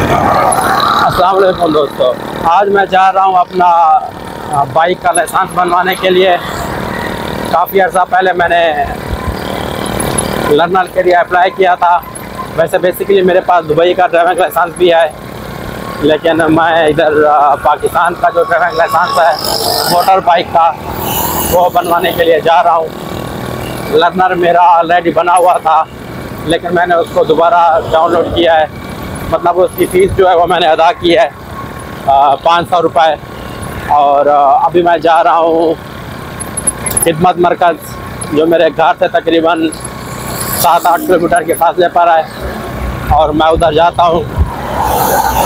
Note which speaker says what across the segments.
Speaker 1: अस्सलाम वालेकुम दोस्तों, आज मैं जा रहा हूँ अपना बाइक का लाइसेंस बनवाने के लिए। काफ़ी अर्सा पहले मैंने लर्नर के लिए अप्लाई किया था। वैसे बेसिकली मेरे पास दुबई का ड्राइविंग लाइसेंस भी है, लेकिन मैं इधर पाकिस्तान का जो ड्राइविंग लाइसेंस है मोटर बाइक का, वो बनवाने के लिए जा रहा हूँ। लर्नर मेरा ऑलरेडी बना हुआ था, लेकिन मैंने उसको दोबारा डाउनलोड किया है। मतलब उसकी फ़ीस जो है वो मैंने अदा की है 500 रुपये। और अभी मैं जा रहा हूँ खिदमत मरकज़, जो मेरे घर से तकरीबन 7-8 किलोमीटर के फासले पर है, और मैं उधर जाता हूँ।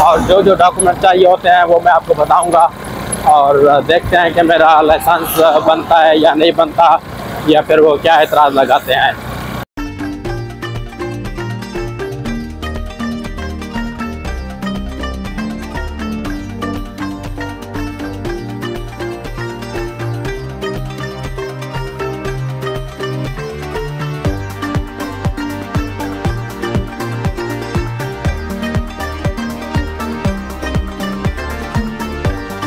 Speaker 1: और जो जो डॉक्यूमेंट चाहिए होते हैं वो मैं आपको बताऊँगा, और देखते हैं कि मेरा लाइसेंस बनता है या नहीं बनता, या फिर वो क्या एतराज़ लगाते हैं।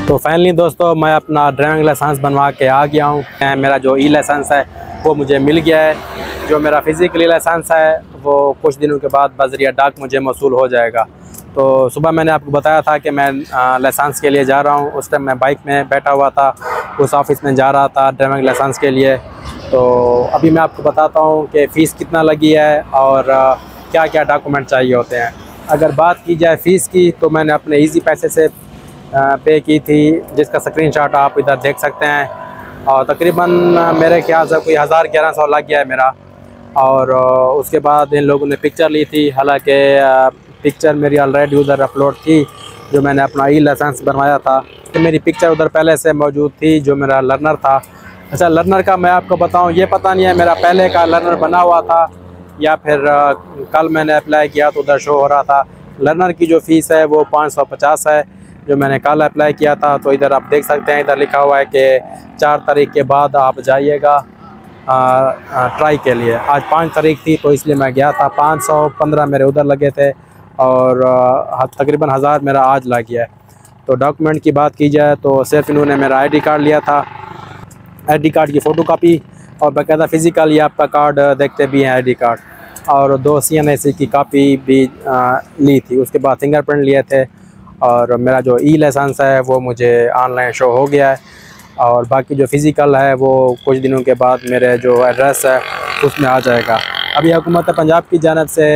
Speaker 1: तो फाइनली दोस्तों, मैं अपना ड्राइविंग लाइसेंस बनवा के आ गया हूँ। मेरा जो ई लाइसेंस है वो मुझे मिल गया है। जो मेरा फिज़िकली लाइसेंस है वो कुछ दिनों के बाद बज़रिया डाक मुझे मौसूल हो जाएगा। तो सुबह मैंने आपको बताया था कि मैं लाइसेंस के लिए जा रहा हूँ। उस टाइम मैं बाइक में बैठा हुआ था, उस ऑफ़िस में जा रहा था ड्राइविंग लाइसेंस के लिए। तो अभी मैं आपको बताता हूँ कि फ़ीस कितना लगी है और क्या क्या डॉक्यूमेंट चाहिए होते हैं। अगर बात की जाए फ़ीस की, तो मैंने अपने ईजी पैसे से पे की थी, जिसका स्क्रीनशॉट आप इधर देख सकते हैं। और तकरीबन मेरे ख्याल से कोई 1000-1100 लग गया है मेरा। और उसके बाद इन लोगों ने पिक्चर ली थी, हालांकि पिक्चर मेरी ऑलरेडी उधर अपलोड थी, जो मैंने अपना ई लाइसेंस बनवाया था। तो मेरी पिक्चर उधर पहले से मौजूद थी, जो मेरा लर्नर था। अच्छा, लर्नर का मैं आपको बताऊं, ये पता नहीं है मेरा पहले का लर्नर बना हुआ था या फिर कल मैंने अप्लाई किया तो उधर शो हो रहा था। लर्नर की जो फ़ीस है वो 550 है, जो मैंने कल अप्लाई किया था। तो इधर आप देख सकते हैं, इधर लिखा हुआ है कि 4 तारीख के बाद आप जाइएगा ट्राई के लिए। आज 5 तारीख थी, तो इसलिए मैं गया था। 515 मेरे उधर लगे थे, और तकरीबन 1000 मेरा आज लग गया है। तो डॉक्यूमेंट की बात की जाए तो सिर्फ इन्होंने मेरा ID कार्ड लिया था, ID कार्ड की फ़ोटोकॉपी, और बाकायदा फ़िज़िकल ये आपका कार्ड देखते भी हैं ID कार्ड, और 2 CNAC की कापी भी ली थी। उसके बाद फिंगरप्रिंट लिए थे, और मेरा जो ई लाइसेंस है वो मुझे ऑनलाइन शो हो गया है। और बाकी जो फ़िज़िकल है वो कुछ दिनों के बाद मेरे जो एड्रेस है उसमें आ जाएगा। अभी हुकूमत पंजाब की जानिब से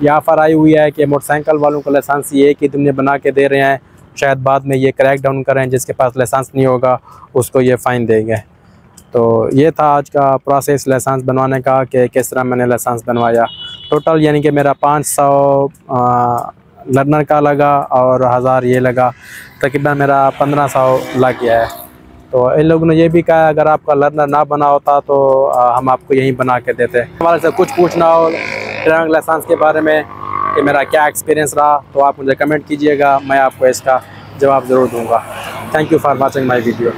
Speaker 1: ये ऑफ़र आई हुई है कि मोटरसाइकिल वालों को लाइसेंस ये एक ही दिन में बना के दे रहे हैं, शायद बाद में ये क्रैक डाउन करें, जिसके पास लाइसेंस नहीं होगा उसको ये फ़ाइन देंगे। तो ये था आज का प्रोसेस लाइसेंस बनवाने का, कि किस तरह मैंने लाइसेंस बनवाया। टोटल यानी कि मेरा 500 लर्नर का लगा और 1000 ये लगा, तकरीबन मेरा 1500 लग गया है। तो इन लोगों ने ये भी कहा, अगर आपका लर्नर ना बना होता तो हम आपको यहीं बना के देते। हमारे से कुछ पूछना हो ड्राइविंग लाइसेंस के बारे में कि मेरा क्या एक्सपीरियंस रहा, तो आप मुझे कमेंट कीजिएगा, मैं आपको इसका जवाब ज़रूर दूँगा। Thank you for watching my video.